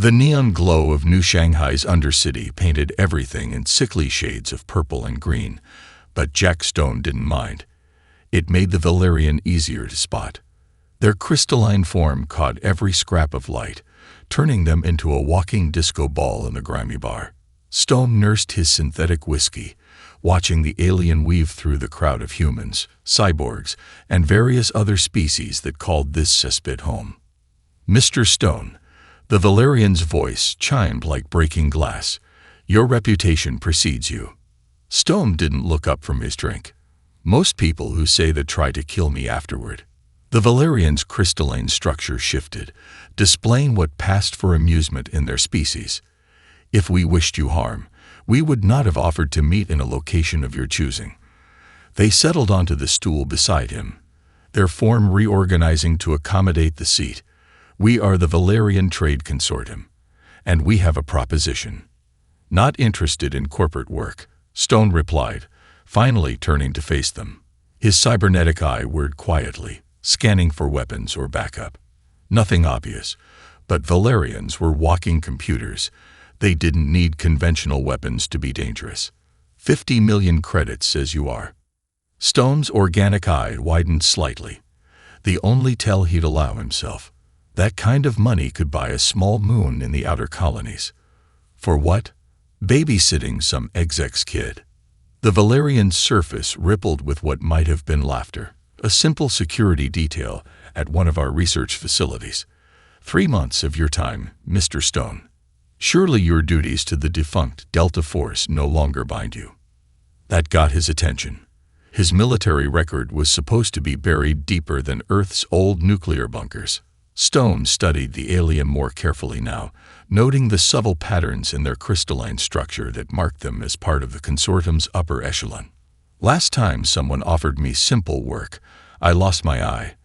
The neon glow of New Shanghai's undercity painted everything in sickly shades of purple and green, but Jack Stone didn't mind. It made the Valerian easier to spot. Their crystalline form caught every scrap of light, turning them into a walking disco ball in the grimy bar. Stone nursed his synthetic whiskey, watching the alien weave through the crowd of humans, cyborgs, and various other species that called this cesspit home. "Mr. Stone," the Valerian's voice chimed like breaking glass, "your reputation precedes you." Stone didn't look up from his drink. "Most people who say that try to kill me afterward." The Valerian's crystalline structure shifted, displaying what passed for amusement in their species. "If we wished you harm, we would not have offered to meet in a location of your choosing." They settled onto the stool beside him, their form reorganizing to accommodate the seat. "We are the Valerian Trade Consortium, and we have a proposition." "Not interested in corporate work," Stone replied, finally turning to face them. His cybernetic eye whirred quietly, scanning for weapons or backup. Nothing obvious, but Valerians were walking computers. They didn't need conventional weapons to be dangerous. 50 million credits, says you are. Stone's organic eye widened slightly, the only tell he'd allow himself. That kind of money could buy a small moon in the outer colonies. For what? Babysitting some exec's kid. The Valerian's surface rippled with what might have been laughter. A simple security detail at one of our research facilities. 3 months of your time, Mr. Stone. Surely your duties to the defunct Delta Force no longer bind you. That got his attention. His military record was supposed to be buried deeper than Earth's old nuclear bunkers. Stone studied the alien more carefully now, noting the subtle patterns in their crystalline structure that marked them as part of the consortium's upper echelon. "Last time someone offered me simple work, I lost my eye.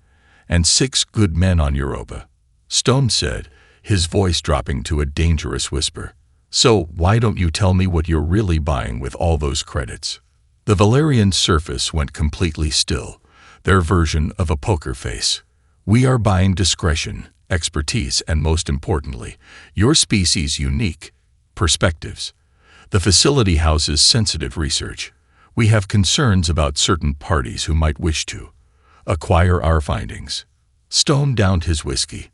And 6 good men on Europa," Stone said, his voice dropping to a dangerous whisper. "So why don't you tell me what you're really buying with all those credits?" The Valerian's surface went completely still, their version of a poker face. "We are buying discretion, expertise, and most importantly, your species' unique perspectives. The facility houses sensitive research. We have concerns about certain parties who might wish to acquire our findings." Stone downed his whiskey.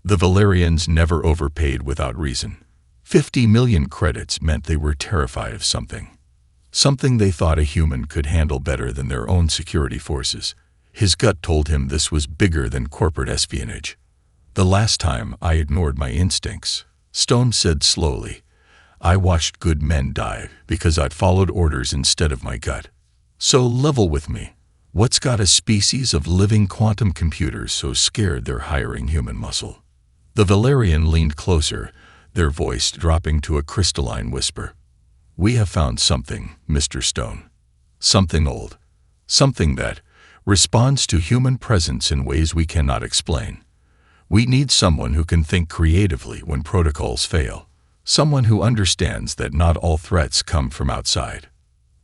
The Valerians never overpaid without reason. 50 million credits meant they were terrified of something. Something they thought a human could handle better than their own security forces. His gut told him this was bigger than corporate espionage. "The last time I ignored my instincts," Stone said slowly, "I watched good men die because I'd followed orders instead of my gut. So level with me. What's got a species of living quantum computers so scared they're hiring human muscle?" The Valerian leaned closer, their voice dropping to a crystalline whisper. "We have found something, Mr. Stone. Something old. Something that responds to human presence in ways we cannot explain. We need someone who can think creatively when protocols fail. Someone who understands that not all threats come from outside."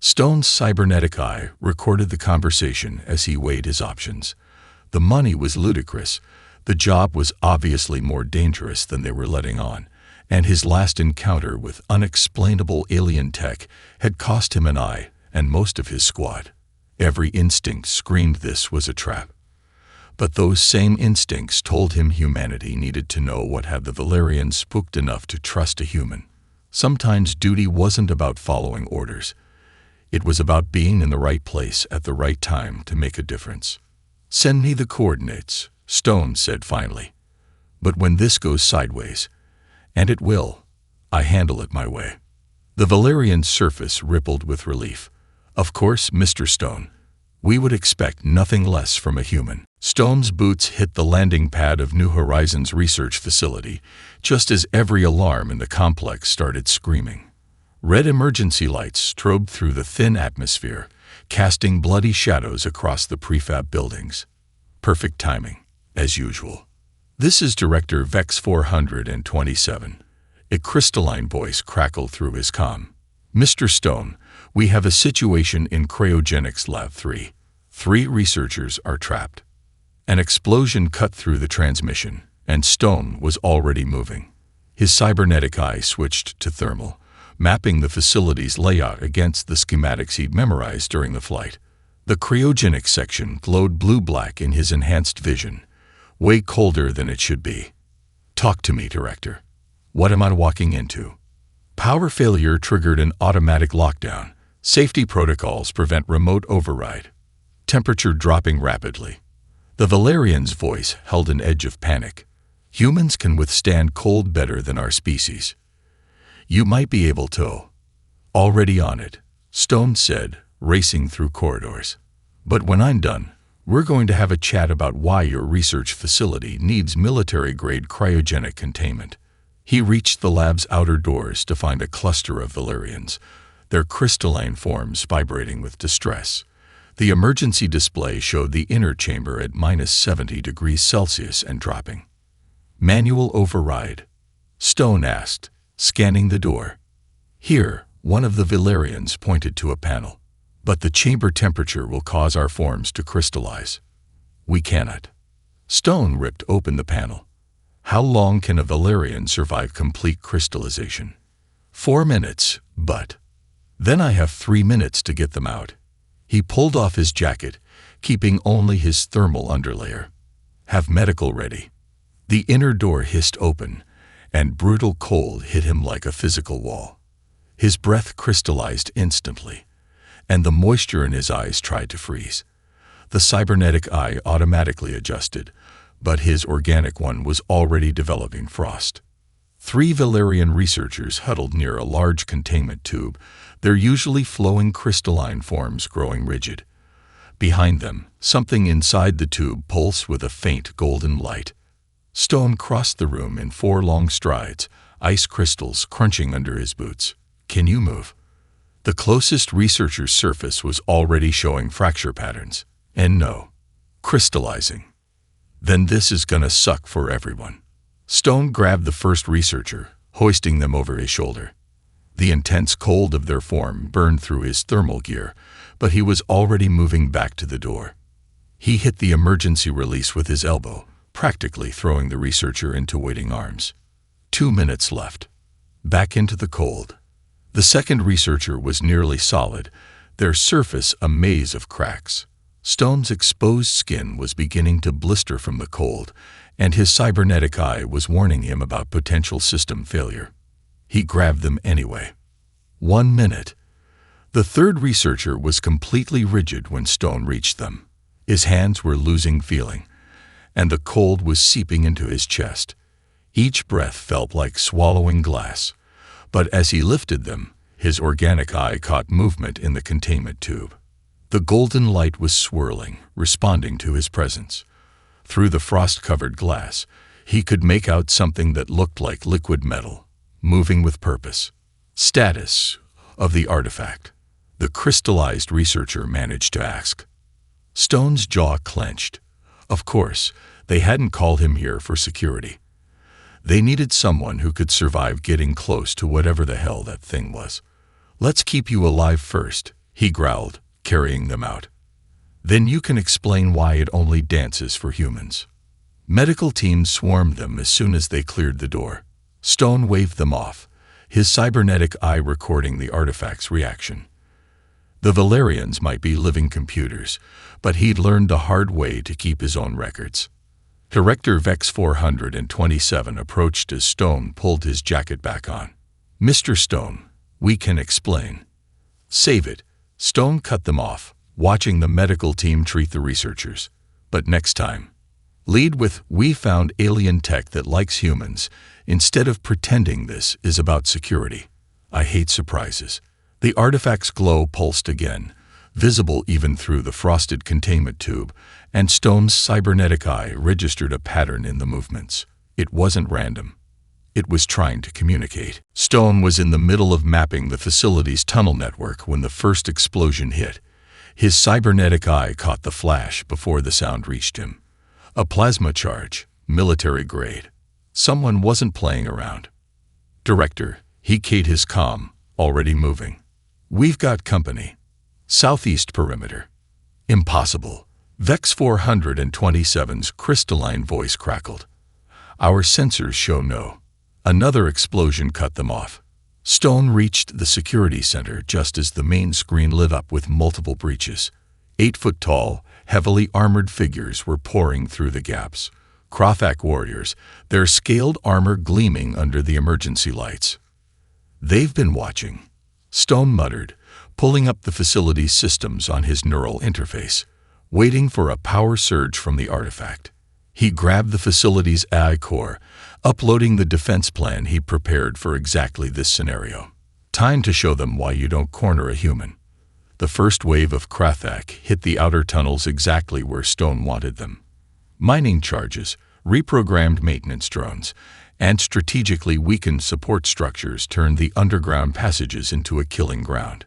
Stone's cybernetic eye recorded the conversation as he weighed his options. The money was ludicrous. The job was obviously more dangerous than they were letting on, and his last encounter with unexplainable alien tech had cost him an eye and most of his squad. Every instinct screamed this was a trap. But those same instincts told him humanity needed to know what had the Valerian spooked enough to trust a human. Sometimes duty wasn't about following orders. It was about being in the right place at the right time to make a difference. "Send me the coordinates," Stone said finally. "But when this goes sideways, and it will, I handle it my way." The Valerian's surface rippled with relief. "Of course, Mr. Stone. We would expect nothing less from a human." Stone's boots hit the landing pad of New Horizons research facility, just as every alarm in the complex started screaming. Red emergency lights strobed through the thin atmosphere, casting bloody shadows across the prefab buildings. Perfect timing, as usual. "This is Director Vex 427. A crystalline voice crackled through his comm. "Mr. Stone, we have a situation in Cryogenics Lab 3. 3 researchers are trapped." An explosion cut through the transmission, and Stone was already moving. His cybernetic eye switched to thermal, mapping the facility's layout against the schematics he'd memorized during the flight. The cryogenic section glowed blue-black in his enhanced vision, way colder than it should be. "Talk to me, Director. What am I walking into?" Power failure triggered an automatic lockdown. Safety protocols prevent remote override. Temperature dropping rapidly. The Valerian's voice held an edge of panic. "Humans can withstand cold better than our species. You might be able to." "Already on it," Stone said, racing through corridors. "But when I'm done, we're going to have a chat about why your research facility needs military-grade cryogenic containment." He reached the lab's outer doors to find a cluster of Valerians, their crystalline forms vibrating with distress. The emergency display showed the inner chamber at -70 degrees Celsius and dropping. "Manual override?" Stone asked, scanning the door. "Here," one of the Valerians pointed to a panel. "But the chamber temperature will cause our forms to crystallize. We cannot." Stone ripped open the panel. "How long can a Valerian survive complete crystallization?" 4 minutes, but then I have 3 minutes to get them out." He pulled off his jacket, keeping only his thermal underlayer. "Have medical ready." The inner door hissed open, and brutal cold hit him like a physical wall. His breath crystallized instantly, and the moisture in his eyes tried to freeze. The cybernetic eye automatically adjusted, but his organic one was already developing frost. 3 Valerian researchers huddled near a large containment tube, their usually flowing crystalline forms growing rigid. Behind them, something inside the tube pulsed with a faint golden light. Stone crossed the room in 4 long strides, ice crystals crunching under his boots. "Can you move?" The closest researcher's surface was already showing fracture patterns. And no, crystallizing. "Then this is gonna suck for everyone." Stone grabbed the first researcher, hoisting them over his shoulder. The intense cold of their form burned through his thermal gear, but he was already moving back to the door. He hit the emergency release with his elbow, practically throwing the researcher into waiting arms. 2 minutes left. Back into the cold. The second researcher was nearly solid, their surface a maze of cracks. Stone's exposed skin was beginning to blister from the cold, and his cybernetic eye was warning him about potential system failure. He grabbed them anyway. 1 minute. The third researcher was completely rigid when Stone reached them. His hands were losing feeling, and the cold was seeping into his chest. Each breath felt like swallowing glass, but as he lifted them, his organic eye caught movement in the containment tube. The golden light was swirling, responding to his presence. Through the frost-covered glass, he could make out something that looked like liquid metal, moving with purpose. "Status of the artifact?" the crystallized researcher managed to ask. Stone's jaw clenched. Of course, they hadn't called him here for security. They needed someone who could survive getting close to whatever the hell that thing was. "Let's keep you alive first," he growled, carrying them out. "Then you can explain why it only dances for humans." Medical teams swarmed them as soon as they cleared the door. Stone waved them off, his cybernetic eye recording the artifact's reaction. The Valerians might be living computers, but he'd learned the hard way to keep his own records. Director Vex 427 approached as Stone pulled his jacket back on. "Mr. Stone, we can explain." "Save it." Stone cut them off, watching the medical team treat the researchers. "But next time, lead with, 'We found alien tech that likes humans,' instead of pretending this is about security. I hate surprises." The artifact's glow pulsed again, visible even through the frosted containment tube, and Stone's cybernetic eye registered a pattern in the movements. It wasn't random. It was trying to communicate. Stone was in the middle of mapping the facility's tunnel network when the first explosion hit. His cybernetic eye caught the flash before the sound reached him. A plasma charge, military grade. Someone wasn't playing around. "Director," he keyed his comm, already moving. "We've got company. Southeast perimeter." "Impossible." Vex 427's crystalline voice crackled. "Our sensors show no." Another explosion cut them off. Stone reached the security center just as the main screen lit up with multiple breaches. 8-foot-tall, heavily armored figures were pouring through the gaps. Krothak warriors, their scaled armor gleaming under the emergency lights. "They've been watching," Stone muttered, pulling up the facility's systems on his neural interface, waiting for a power surge from the artifact. He grabbed the facility's AI core, uploading the defense plan he prepared for exactly this scenario. Time to show them why you don't corner a human. The first wave of Krothak hit the outer tunnels exactly where Stone wanted them. Mining charges, reprogrammed maintenance drones, and strategically weakened support structures turned the underground passages into a killing ground.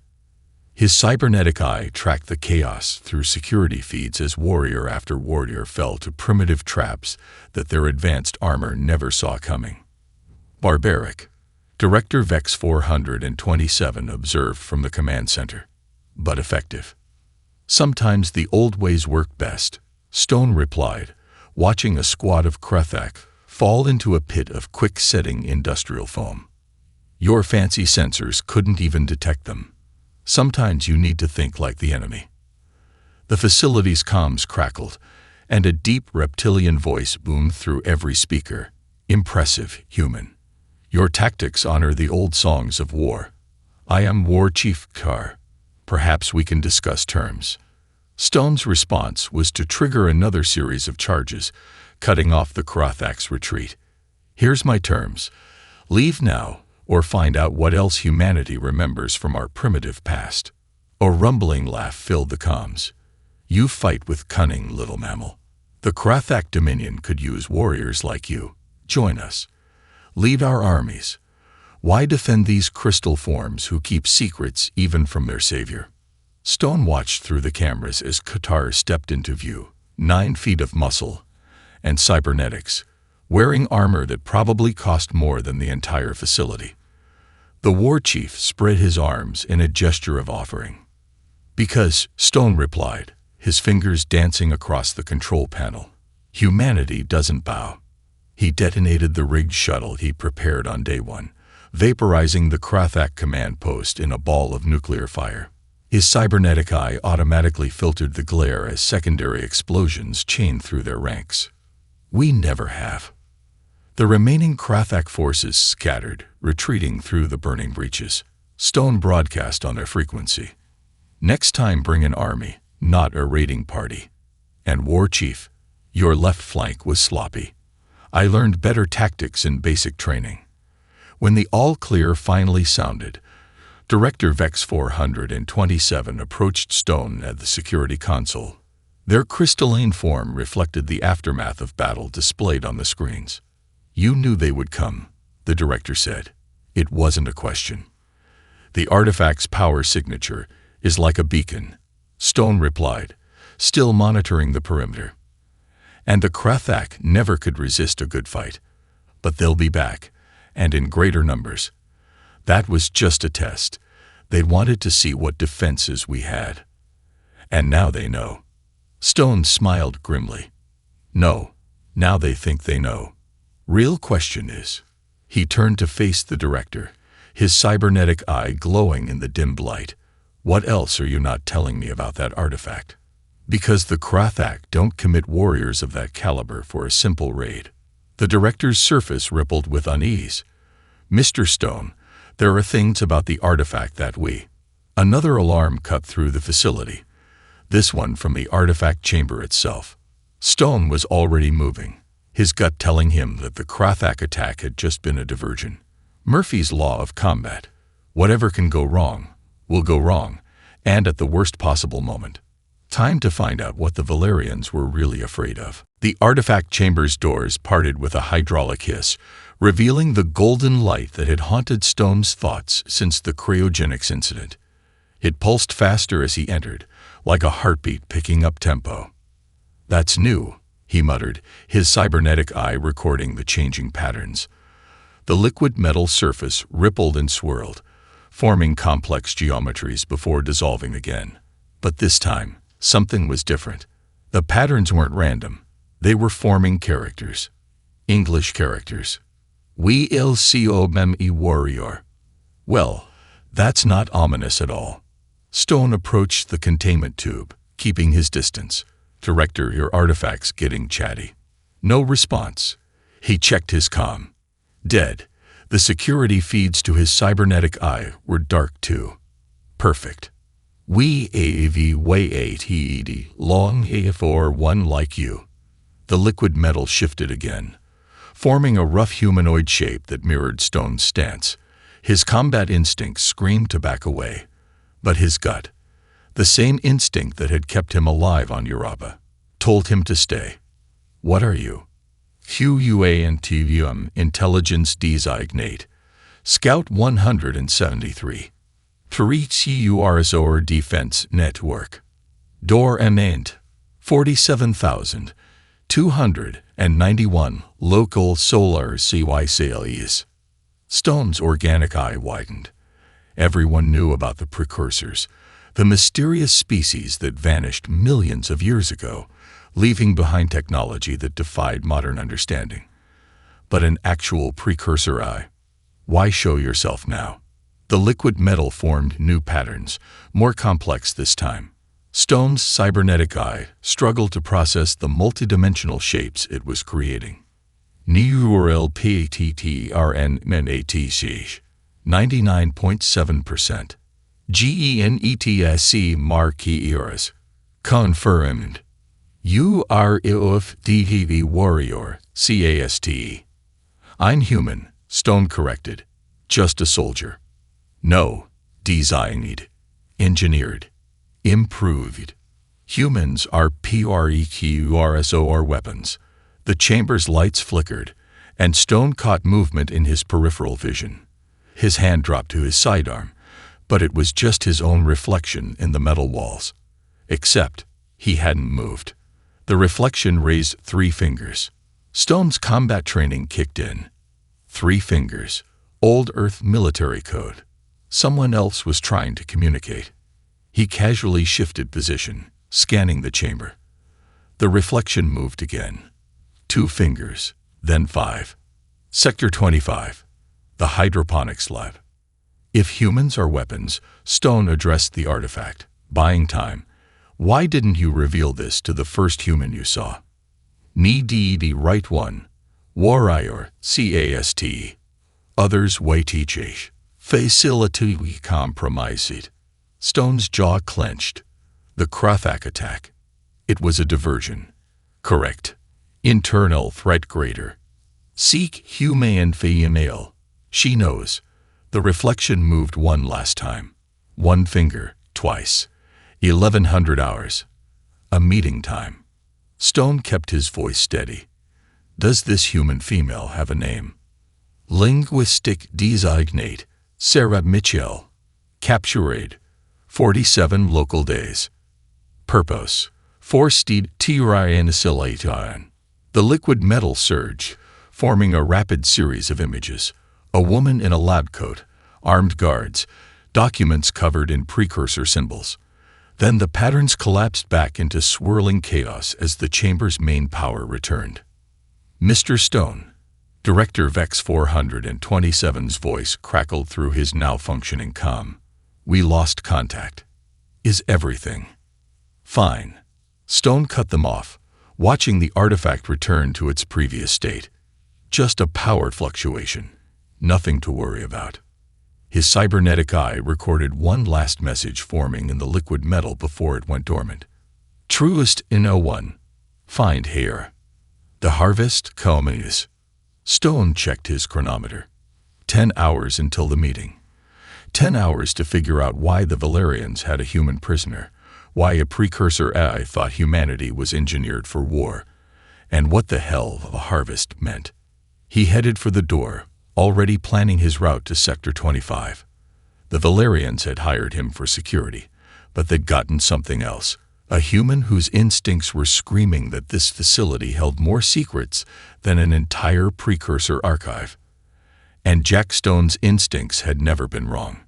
His cybernetic eye tracked the chaos through security feeds as warrior after warrior fell to primitive traps that their advanced armor never saw coming. Barbaric, Director Vex 427 observed from the command center. But effective. "Sometimes the old ways work best," Stone replied, watching a squad of Krothak fall into a pit of quick-setting industrial foam. "Your fancy sensors couldn't even detect them. Sometimes you need to think like the enemy." The facility's comms crackled, and a deep reptilian voice boomed through every speaker. "Impressive, human. Your tactics honor the old songs of war. I am War Chief Kar. Perhaps we can discuss terms." Stone's response was to trigger another series of charges, cutting off the Krothak's retreat. "Here's my terms. Leave now, or find out what else humanity remembers from our primitive past." A rumbling laugh filled the comms. "You fight with cunning, little mammal. The Krothak Dominion could use warriors like you. Join us. Lead our armies. Why defend these crystal forms who keep secrets even from their savior?" Stone watched through the cameras as Qatar stepped into view, 9 feet of muscle and cybernetics, wearing armor that probably cost more than the entire facility. The war chief spread his arms in a gesture of offering. "Because," Stone replied, his fingers dancing across the control panel, "humanity doesn't bow." He detonated the rigged shuttle he prepared on day one, vaporizing the Krothak command post in a ball of nuclear fire. His cybernetic eye automatically filtered the glare as secondary explosions chained through their ranks. "We never have." The remaining Krothak forces scattered, retreating through the burning breaches. Stone broadcast on their frequency. "Next time bring an army, not a raiding party. And War Chief, your left flank was sloppy. I learned better tactics in basic training." When the all-clear finally sounded, Director Vex 427 approached Stone at the security console. Their crystalline form reflected the aftermath of battle displayed on the screens. "You knew they would come," the director said. "It wasn't a question. The artifact's power signature is like a beacon," Stone replied, still monitoring the perimeter. "And the Krothak never could resist a good fight. But they'll be back, and in greater numbers. That was just a test. They wanted to see what defenses we had. And now they know." Stone smiled grimly. "No, now they think they know. Real question is." He turned to face the director, his cybernetic eye glowing in the dimmed light. "What else are you not telling me about that artifact?" "Because the Krothak don't commit warriors of that caliber for a simple raid." The director's surface rippled with unease. "Mr. Stone, there are things about the artifact that we—" Another alarm cut through the facility, this one from the artifact chamber itself. Stone was already moving, his gut telling him that the Krothak attack had just been a diversion. Murphy's law of combat. Whatever can go wrong, will go wrong, and at the worst possible moment. Time to find out what the Valerians were really afraid of. The artifact chamber's doors parted with a hydraulic hiss, revealing the golden light that had haunted Stone's thoughts since the cryogenics incident. It pulsed faster as he entered, like a heartbeat picking up tempo. "That's new," he muttered, his cybernetic eye recording the changing patterns. The liquid metal surface rippled and swirled, forming complex geometries before dissolving again. But this time, something was different. The patterns weren't random. They were forming characters. English characters. We il COME warrior. Well, that's not ominous at all. Stone approached the containment tube, keeping his distance. Director, your artifact's getting chatty. No response. He checked his comm. Dead. The security feeds to his cybernetic eye were dark too. Perfect. We AAV way 8 long HFY one like you. The liquid metal shifted again, forming a rough humanoid shape that mirrored Stone's stance. His combat instincts screamed to back away, but his gut, the same instinct that had kept him alive on Europa, told him to stay. What are you? QUANTVM Intelligence Designate. Scout 173. Terrestrial Defense Network. Door Eminent. 47,291 local solar CY. Stone's organic eye widened. Everyone knew about the precursors, the mysterious species that vanished millions of years ago, leaving behind technology that defied modern understanding. But an actual precursor eye? Why show yourself now? The liquid metal formed new patterns, more complex this time. Stone's cybernetic eye struggled to process the multidimensional shapes it was creating. NEURL PATTRNMATC 99.7%. GENETSC marquee eras. Confirmed. You are IOF warrior, CAST. I'm human, Stone corrected. Just a soldier. No, designed, engineered, improved. Humans are PREQRSOR weapons. The chamber's lights flickered, and Stone caught movement in his peripheral vision. His hand dropped to his sidearm, but it was just his own reflection in the metal walls. Except he hadn't moved. The reflection raised 3 fingers. Stone's combat training kicked in. 3 fingers. Old Earth military code. Someone else was trying to communicate. He casually shifted position, scanning the chamber. The reflection moved again. 2 fingers, then 5. Sector 25. The hydroponics lab. If humans are weapons, Stone addressed the artifact, buying time. Why didn't you reveal this to the first human you saw? Need right one. Warrior, CAST. Others WTH. Facility we compromised. Stone's jaw clenched. The Krafak attack. It was a diversion. Correct. Internal threat greater. Seek human female. She knows. The reflection moved 1 last time. 1 finger, twice. 1100 hours. A meeting time. Stone kept his voice steady. Does this human female have a name? Linguistic designate. Sarah Mitchell. Captured. 47 local days. Purpose. Forsteed Tyrannicillation. The liquid metal surged, forming a rapid series of images. A woman in a lab coat, armed guards, documents covered in precursor symbols. Then the patterns collapsed back into swirling chaos as the chamber's main power returned. Mr. Stone, Director Vex 427's voice crackled through his now functioning comm. We lost contact. Is everything fine? Stone cut them off, watching the artifact return to its previous state. Just a power fluctuation. Nothing to worry about. His cybernetic eye recorded one last message forming in the liquid metal before it went dormant. Truest in 01. Find here. The harvest culminates. Stone checked his chronometer. 10 hours until the meeting. 10 hours to figure out why the Valerians had a human prisoner, why a precursor AI thought humanity was engineered for war, and what the hell a harvest meant. He headed for the door, already planning his route to Sector 25. The Valerians had hired him for security, but they'd gotten something else. A human whose instincts were screaming that this facility held more secrets than an entire precursor archive. And Jack Stone's instincts had never been wrong.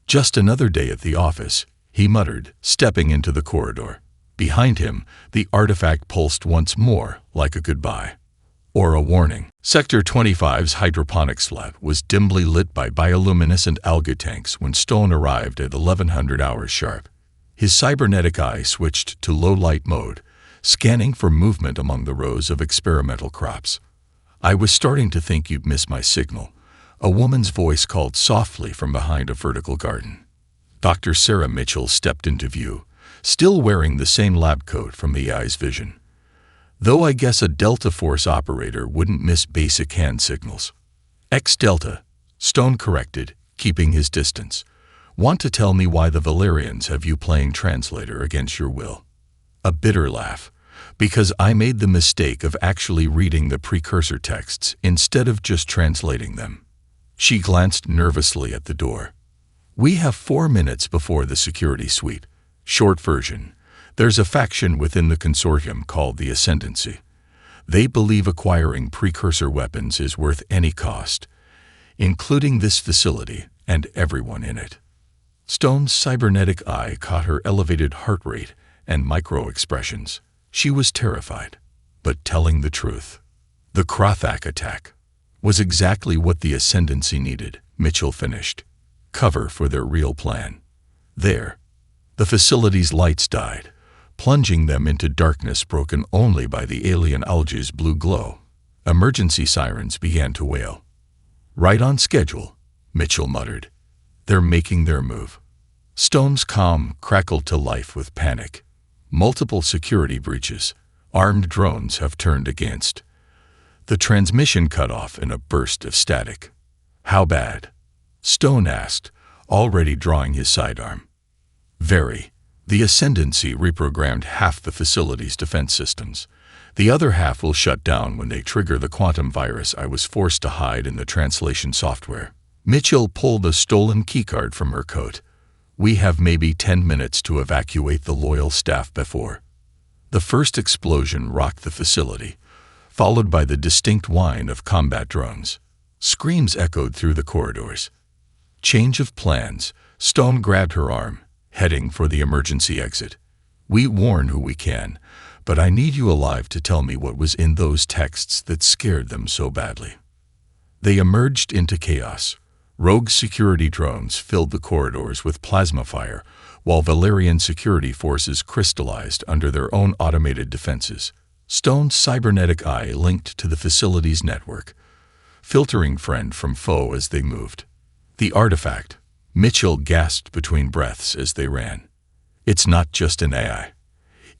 Just another day at the office, he muttered, stepping into the corridor. Behind him, the artifact pulsed once more, like a goodbye. Or a warning. Sector 25's hydroponics lab was dimly lit by bioluminescent algae tanks when Stone arrived at 1100 hours sharp. His cybernetic eye switched to low-light mode, scanning for movement among the rows of experimental crops. "I was starting to think you'd miss my signal," a woman's voice called softly from behind a vertical garden. Dr. Sarah Mitchell stepped into view, still wearing the same lab coat from the AI's vision. "Though I guess a Delta Force operator wouldn't miss basic hand signals." "X-Delta," Stone corrected, keeping his distance. "Want to tell me why the Valerians have you playing translator against your will?" A bitter laugh. "Because I made the mistake of actually reading the precursor texts instead of just translating them." She glanced nervously at the door. "We have 4 minutes before the security sweep. Short version. There's a faction within the consortium called the Ascendancy. They believe acquiring precursor weapons is worth any cost, including this facility and everyone in it." Stone's cybernetic eye caught her elevated heart rate and micro-expressions. She was terrified, but telling the truth. The Krothak attack was exactly what the Ascendancy needed, Mitchell finished. Cover for their real plan. There, the facility's lights died, plunging them into darkness broken only by the alien algae's blue glow. Emergency sirens began to wail. "Right on schedule," Mitchell muttered. "They're making their move." Stone's calm crackled to life with panic. Multiple security breaches. Armed drones have turned against. The transmission cut off in a burst of static. "How bad?" Stone asked, already drawing his sidearm. "Very. The Ascendancy reprogrammed half the facility's defense systems. The other half will shut down when they trigger the quantum virus I was forced to hide in the translation software." Mitchell pulled a stolen keycard from her coat. "We have maybe 10 minutes to evacuate the loyal staff before." The first explosion rocked the facility, followed by the distinct whine of combat drones. Screams echoed through the corridors. Change of plans. Stone grabbed her arm, heading for the emergency exit. "We warn who we can, but I need you alive to tell me what was in those texts that scared them so badly." They emerged into chaos. Rogue security drones filled the corridors with plasma fire, while Valerian security forces crystallized under their own automated defenses. Stone's cybernetic eye linked to the facility's network, filtering friend from foe as they moved. "The artifact," Mitchell gasped between breaths as they ran. "It's not just an AI.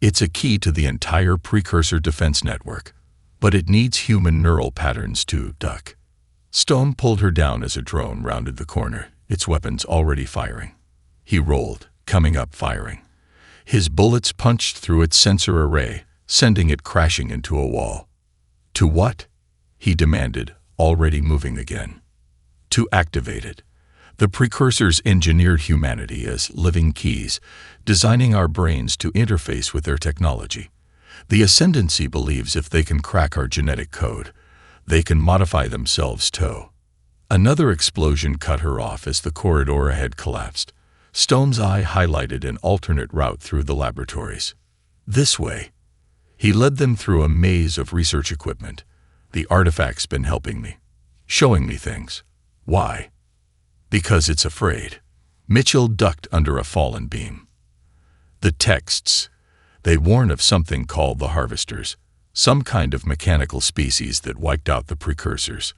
It's a key to the entire precursor defense network, but it needs human neural patterns to duck." Stone pulled her down as a drone rounded the corner, its weapons already firing. He rolled, coming up firing. His bullets punched through its sensor array, sending it crashing into a wall. "To what?" he demanded, already moving again. "To activate it. The precursors engineered humanity as living keys, designing our brains to interface with their technology. The Ascendancy believes if they can crack our genetic code, they can modify themselves too." Another explosion cut her off as the corridor ahead collapsed. Stone's eye highlighted an alternate route through the laboratories. "This way." He led them through a maze of research equipment. "The artifact's been helping me, showing me things." "Why?" "Because it's afraid." Mitchell ducked under a fallen beam. "The texts. They warn of something called the Harvesters, some kind of mechanical species that wiped out the precursors.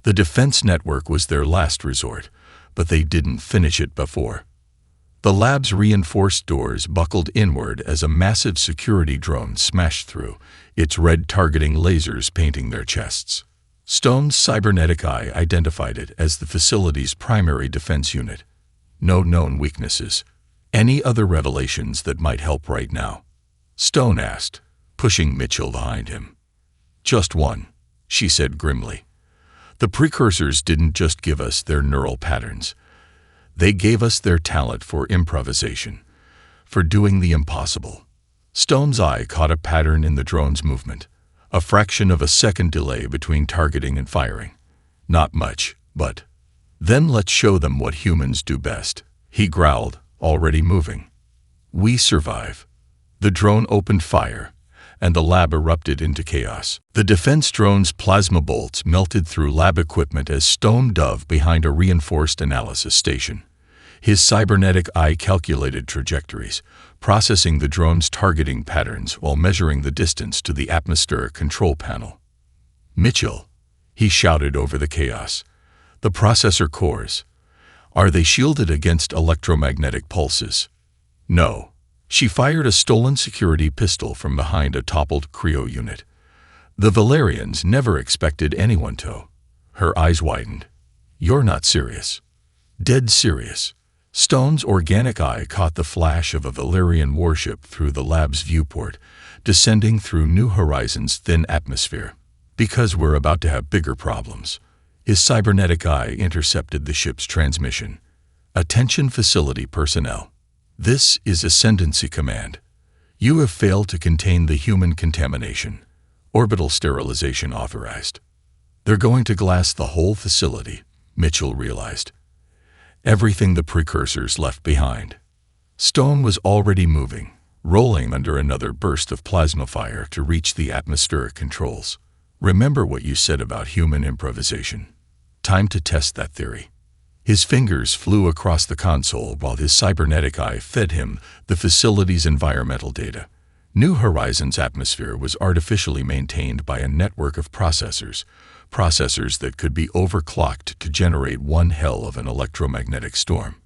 The defense network was their last resort, but they didn't finish it before." The lab's reinforced doors buckled inward as a massive security drone smashed through, its red targeting lasers painting their chests. Stone's cybernetic eye identified it as the facility's primary defense unit. No known weaknesses. "Any other revelations that might help right now?" Stone asked, pushing Mitchell behind him. "Just one," she said grimly. "The precursors didn't just give us their neural patterns. They gave us their talent for improvisation, for doing the impossible." Stone's eye caught a pattern in the drone's movement, a fraction of a second delay between targeting and firing. "Not much, but..." "Then let's show them what humans do best," he growled, already moving. "We survive." The drone opened fire, and the lab erupted into chaos. The defense drone's plasma bolts melted through lab equipment as Stone dove behind a reinforced analysis station. His cybernetic eye calculated trajectories, processing the drone's targeting patterns while measuring the distance to the atmospheric control panel. "Mitchell," he shouted over the chaos. "The processor cores. Are they shielded against electromagnetic pulses?" "No." She fired a stolen security pistol from behind a toppled cryo unit. The Valerians never expected anyone to. Her eyes widened. "You're not serious." "Dead serious." Stone's organic eye caught the flash of a Valerian warship through the lab's viewport, descending through New Horizons' thin atmosphere. "Because we're about to have bigger problems." His cybernetic eye intercepted the ship's transmission. "Attention facility personnel. This is Ascendancy Command. You have failed to contain the human contamination. Orbital sterilization authorized." "They're going to glass the whole facility," Mitchell realized. "Everything the precursors left behind." Stone was already moving, rolling under another burst of plasma fire to reach the atmospheric controls. "Remember what you said about human improvisation. Time to test that theory." His fingers flew across the console while his cybernetic eye fed him the facility's environmental data. New Horizons' atmosphere was artificially maintained by a network of processors that could be overclocked to generate one hell of an electromagnetic storm.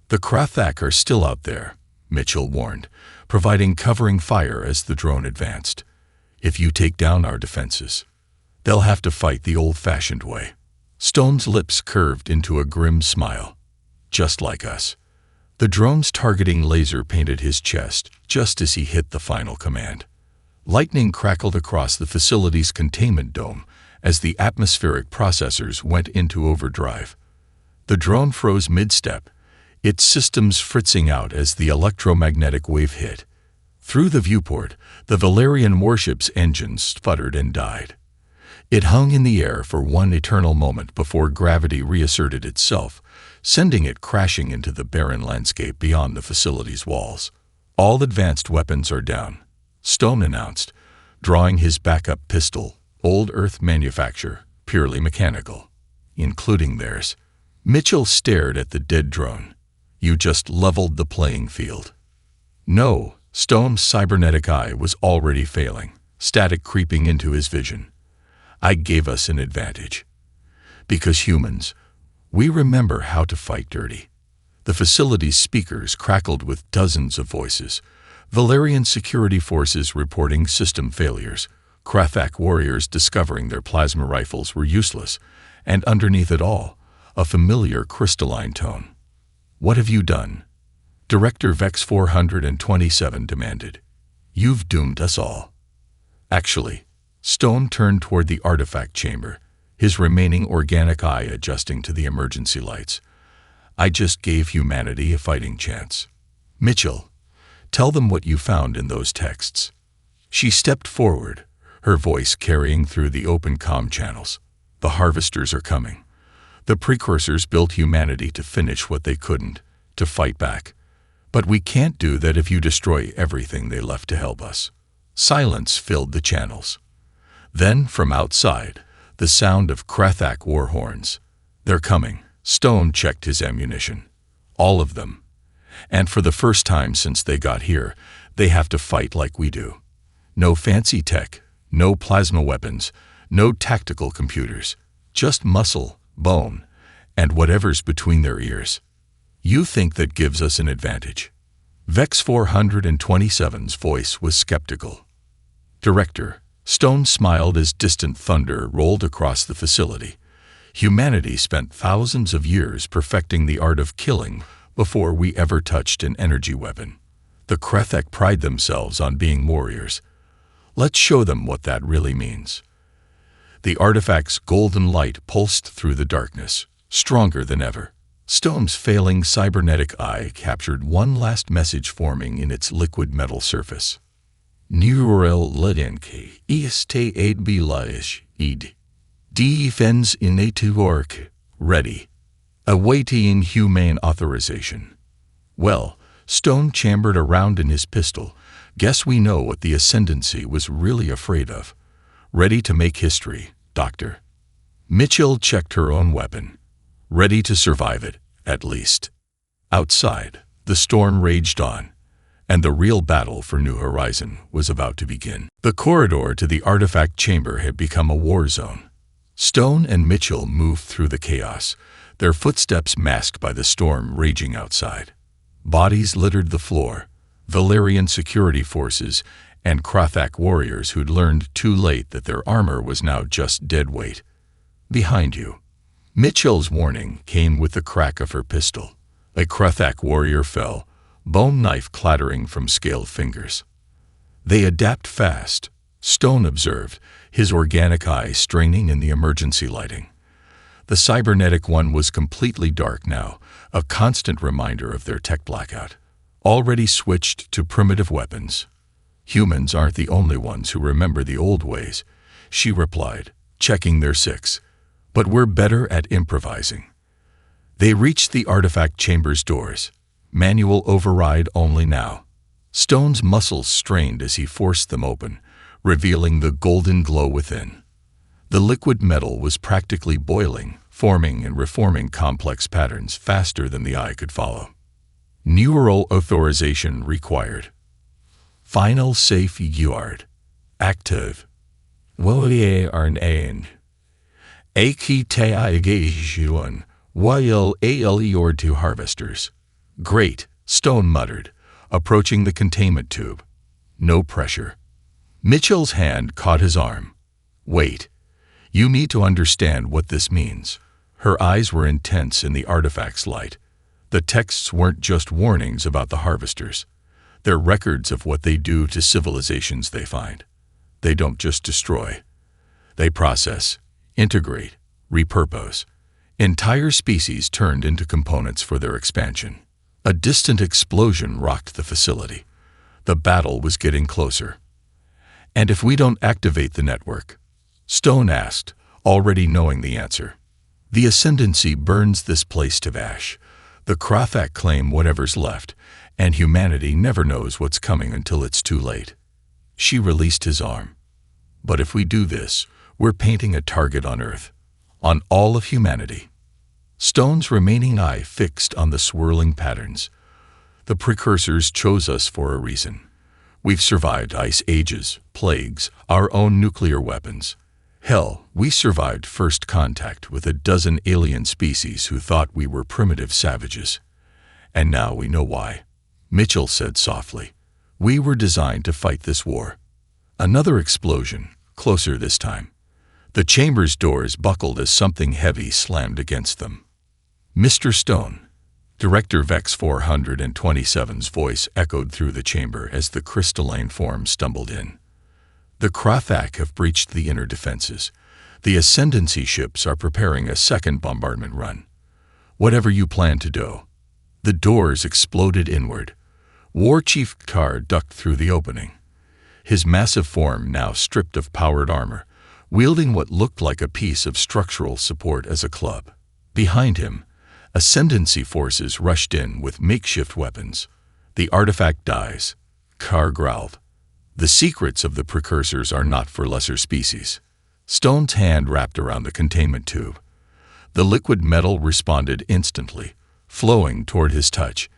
"The Krathak are still out there," Mitchell warned, providing covering fire as the drone advanced. "If you take down our defenses, they'll have to fight the old-fashioned way." Stone's lips curved into a grim smile. "Just like us." The drone's targeting laser painted his chest just as he hit the final command. Lightning crackled across the facility's containment dome as the atmospheric processors went into overdrive. The drone froze mid-step, its systems fritzing out as the electromagnetic wave hit. Through the viewport, the Valerian warship's engines sputtered and died. It hung in the air for one eternal moment before gravity reasserted itself, sending it crashing into the barren landscape beyond the facility's walls. "All advanced weapons are down," Stone announced, drawing his backup pistol, old Earth manufacture, purely mechanical. "Including theirs." Mitchell stared at the dead drone. "You just leveled the playing field." No, Stone's cybernetic eye was already failing, static creeping into his vision. "I gave us an advantage. Because humans, we remember how to fight dirty." The facility's speakers crackled with dozens of voices. Valerian security forces reporting system failures, Krathak warriors discovering their plasma rifles were useless, and underneath it all, a familiar crystalline tone. "What have you done?" Director Vex 427 demanded. "You've doomed us all." "Actually," Stone turned toward the artifact chamber, his remaining organic eye adjusting to the emergency lights. "I just gave humanity a fighting chance." "Mitchell, tell them what you found in those texts." She stepped forward, her voice carrying through the open comm channels. "The harvesters are coming. The precursors built humanity to finish what they couldn't, to fight back. But we can't do that if you destroy everything they left to help us." Silence filled the channels. Then, from outside, the sound of Krathak war horns. "They're coming." Stone checked his ammunition. "All of them. And for the first time since they got here, they have to fight like we do. No fancy tech, no plasma weapons, no tactical computers. Just muscle, bone, and whatever's between their ears. You think that gives us an advantage?" Vex 427's voice was skeptical. "Director," Stone smiled as distant thunder rolled across the facility. "Humanity spent thousands of years perfecting the art of killing before we ever touched an energy weapon. The Krathak pride themselves on being warriors. Let's show them what that really means." The artifact's golden light pulsed through the darkness, stronger than ever. Stone's failing cybernetic eye captured one last message forming in its liquid metal surface. "Neural ledenke est aid bilaish id. Defense innate work. Ready. Awaiting humane authorization." Well, Stone chambered around in his pistol, Guess we know what the Ascendancy was really afraid of. Ready to make history, Doctor. Mitchell checked her own weapon. Ready to survive it, at least. Outside, the storm raged on, and the real battle for New Horizon was about to begin. The corridor to the artifact chamber had become a war zone. Stone and Mitchell moved through the chaos, their footsteps masked by the storm raging outside. Bodies littered the floor, Valerian security forces and Krathak warriors who'd learned too late that their armor was now just dead weight. Behind you. Mitchell's warning came with the crack of her pistol. A Krathak warrior fell, bone knife clattering from scaled fingers. They adapt fast, Stone observed, his organic eye straining in the emergency lighting. The cybernetic one was completely dark now, a constant reminder of their tech blackout. Already switched to primitive weapons. Humans aren't the only ones who remember the old ways, she replied, checking their six. But we're better at improvising. They reached the artifact chamber's doors. Manual override only now. Stone's muscles strained as he forced them open, revealing the golden glow within. The liquid metal was practically boiling, forming and reforming complex patterns faster than the eye could follow. Neural authorization required. Final safe yard. Active. Wolier arnain. Akitaigajuan. Wyl ale to harvesters. Great, Stone muttered, approaching the containment tube. No pressure. Mitchell's hand caught his arm. Wait. You need to understand what this means. Her eyes were intense in the artifact's light. The texts weren't just warnings about the harvesters. They're records of what they do to civilizations they find. They don't just destroy. They process, integrate, repurpose. Entire species turned into components for their expansion. A distant explosion rocked the facility. The battle was getting closer. And if we don't activate the network? Stone asked, already knowing the answer. The Ascendancy burns this place to ash. The Krathak claim whatever's left, and humanity never knows what's coming until it's too late. She released his arm. But if we do this, we're painting a target on Earth, on all of humanity. Stone's remaining eye fixed on the swirling patterns. The precursors chose us for a reason. We've survived ice ages, plagues, our own nuclear weapons. Hell, we survived first contact with a dozen alien species who thought we were primitive savages. And now we know why. Mitchell said softly. We were designed to fight this war. Another explosion, closer this time. The chamber's doors buckled as something heavy slammed against them. Mr. Stone. Director Vex 427's voice echoed through the chamber as the crystalline form stumbled in. The Krathak have breached the inner defenses. The Ascendancy ships are preparing a second bombardment run. Whatever you plan to do. The doors exploded inward. War Chief Carr ducked through the opening. His massive form now stripped of powered armor, wielding what looked like a piece of structural support as a club. Behind him, Ascendancy forces rushed in with makeshift weapons. The artifact dies. Carr growled. The secrets of the precursors are not for lesser species. Stone's hand wrapped around the containment tube. The liquid metal responded instantly, flowing toward his touch.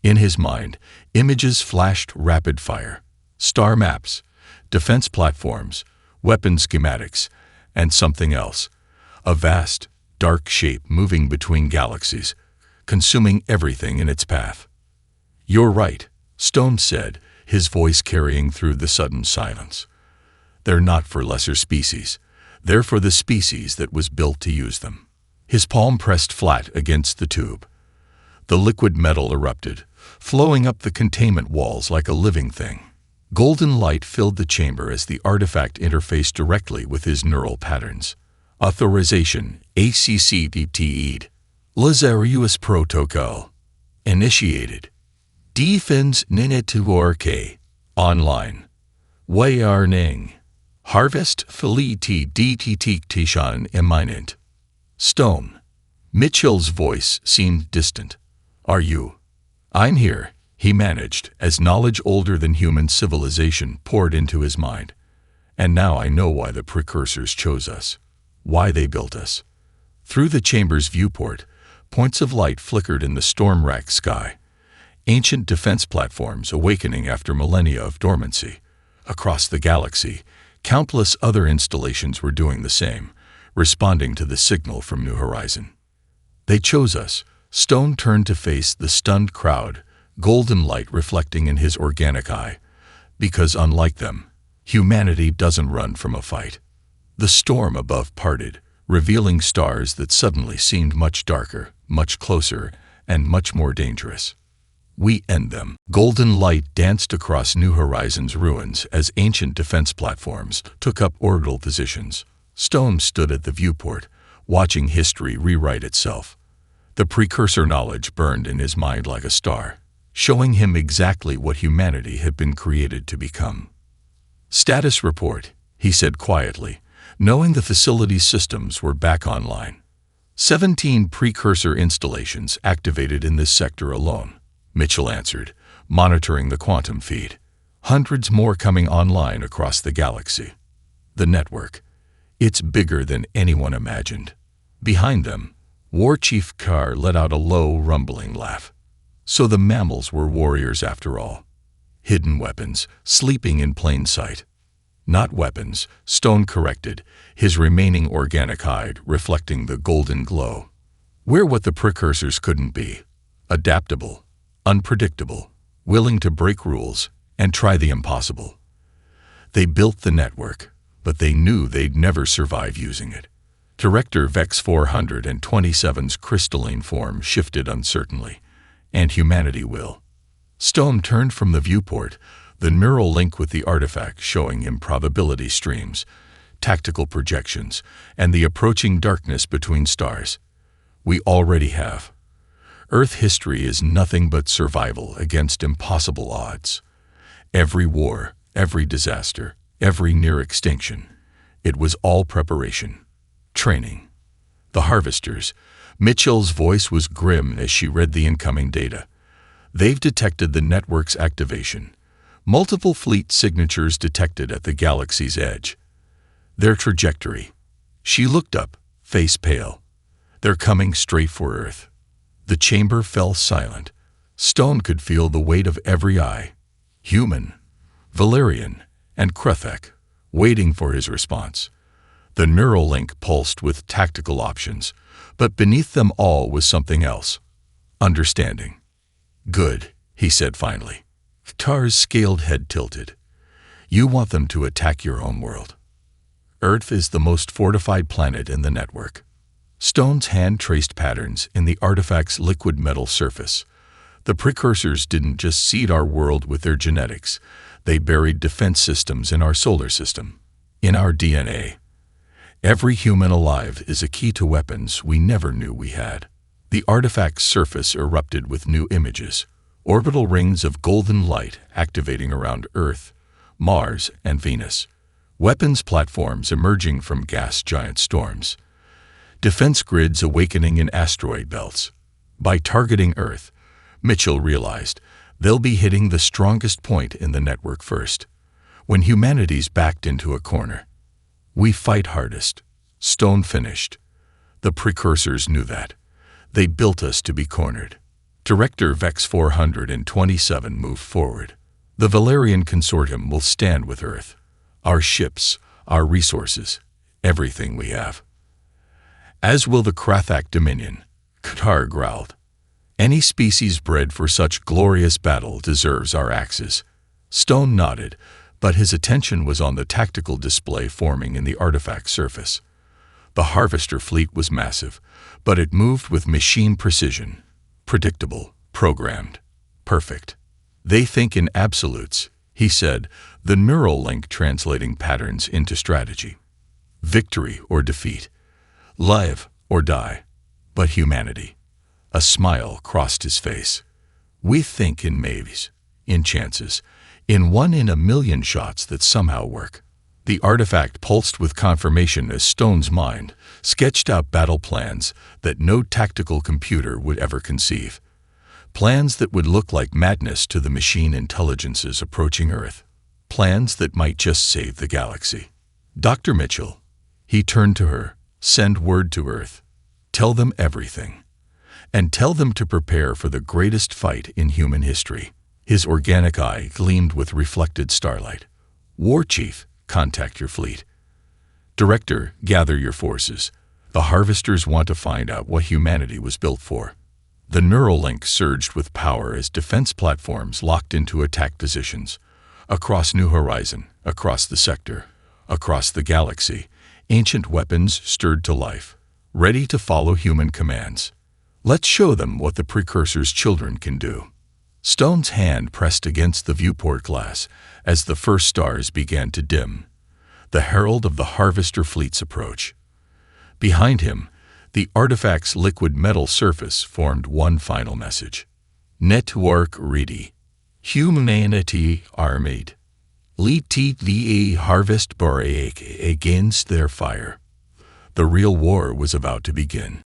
In his mind, images flashed rapid fire. Star maps, defense platforms, weapon schematics, and something else. A vast, dark shape moving between galaxies, consuming everything in its path. You're right, Stone said, his voice carrying through the sudden silence. They're not for lesser species. They're for the species that was built to use them. His palm pressed flat against the tube. The liquid metal erupted, flowing up the containment walls like a living thing. Golden light filled the chamber as the artifact interfaced directly with his neural patterns. Authorization, ACCDTE'd. Lazarus Protocol. Initiated. Defense Ninetwork. Online. Wayarning. Harvest Filiti DTT Tishan imminent. Stone. Mitchell's voice seemed distant. Are you? I'm here, He managed, as knowledge older than human civilization poured into his mind. And now I know why the precursors chose us, why they built us. Through the chamber's viewport, points of light flickered in the storm-racked sky, ancient defense platforms awakening after millennia of dormancy. Across the galaxy, countless other installations were doing the same, responding to the signal from New Horizon. They chose us. Stone turned to face the stunned crowd, golden light reflecting in his organic eye. Because unlike them, humanity doesn't run from a fight. The storm above parted, revealing stars that suddenly seemed much darker, much closer, and much more dangerous. We end them. Golden light danced across New Horizon's ruins as ancient defense platforms took up orbital positions. Stone stood at the viewport, watching history rewrite itself. The precursor knowledge burned in his mind like a star, showing him exactly what humanity had been created to become. "Status report," he said quietly, knowing the facility's systems were back online. 17 precursor installations activated in this sector alone, Mitchell answered, monitoring the quantum feed. Hundreds more coming online across the galaxy. The network. It's bigger than anyone imagined. Behind them, War Chief Carr let out a low, rumbling laugh. So the mammals were warriors after all. Hidden weapons, sleeping in plain sight. Not weapons, Stone corrected, his remaining organic hide reflecting the golden glow. We're what the precursors couldn't be. Adaptable, unpredictable, willing to break rules and try the impossible. They built the network, but they knew they'd never survive using it. Director Vex 427's crystalline form shifted uncertainly, and humanity will. Stone turned from the viewport, the neural link with the artifact showing him probability streams, tactical projections, and the approaching darkness between stars. We already have. Earth history is nothing but survival against impossible odds. Every war, every disaster, every near extinction. It was all preparation. Training. The harvesters. Mitchell's voice was grim as she read the incoming data. They've detected the network's activation. Multiple fleet signatures detected at the galaxy's edge. Their trajectory. She looked up, face pale. They're coming straight for Earth. The chamber fell silent. Stone could feel the weight of every eye. Human, Valerian, and Krethek, waiting for his response. The neural link pulsed with tactical options, but beneath them all was something else. Understanding. "Good," he said finally. Tar's scaled head tilted. "You want them to attack your own world. Earth is the most fortified planet in the network." Stone's hand traced patterns in the artifact's liquid metal surface. The precursors didn't just seed our world with their genetics. They buried defense systems in our solar system, in our DNA. Every human alive is a key to weapons we never knew we had. The artifact's surface erupted with new images, orbital rings of golden light activating around Earth, Mars, and Venus, weapons platforms emerging from gas giant storms, defense grids awakening in asteroid belts. By targeting Earth, Mitchell realized they'll be hitting the strongest point in the network first, when humanity's backed into a corner. We fight hardest. Stone finished. The precursors knew that. They built us to be cornered. Director Vex 427 moved forward. The Valerian consortium will stand with Earth. Our ships, our resources, everything we have. As will the Krathak Dominion, Qatar growled. Any species bred for such glorious battle deserves our axes. Stone nodded, but his attention was on the tactical display forming in the artifact surface. The harvester fleet was massive, but it moved with machine precision. Predictable, programmed, perfect. They think in absolutes, he said, the neural link translating patterns into strategy. Victory or defeat. Live or die. But humanity. A smile crossed his face. We think in maybes, in chances, in 1 in a million shots that somehow work. The artifact pulsed with confirmation as Stone's mind sketched out battle plans that no tactical computer would ever conceive. Plans that would look like madness to the machine intelligences approaching Earth. Plans that might just save the galaxy. Dr. Mitchell, he turned to her, send word to Earth. Tell them everything. And tell them to prepare for the greatest fight in human history. His organic eye gleamed with reflected starlight. War Chief, contact your fleet. Director, gather your forces. The harvesters want to find out what humanity was built for. The Neuralink surged with power as defense platforms locked into attack positions. Across New Horizon, across the sector, across the galaxy, ancient weapons stirred to life, ready to follow human commands. Let's show them what the Precursor's children can do. Stone's hand pressed against the viewport glass as the first stars began to dim. The herald of the Harvester fleet's approach. Behind him, the artifact's liquid metal surface formed one final message. Network ready. Humanity armed. Lead the harvest break against their fire. The real war was about to begin.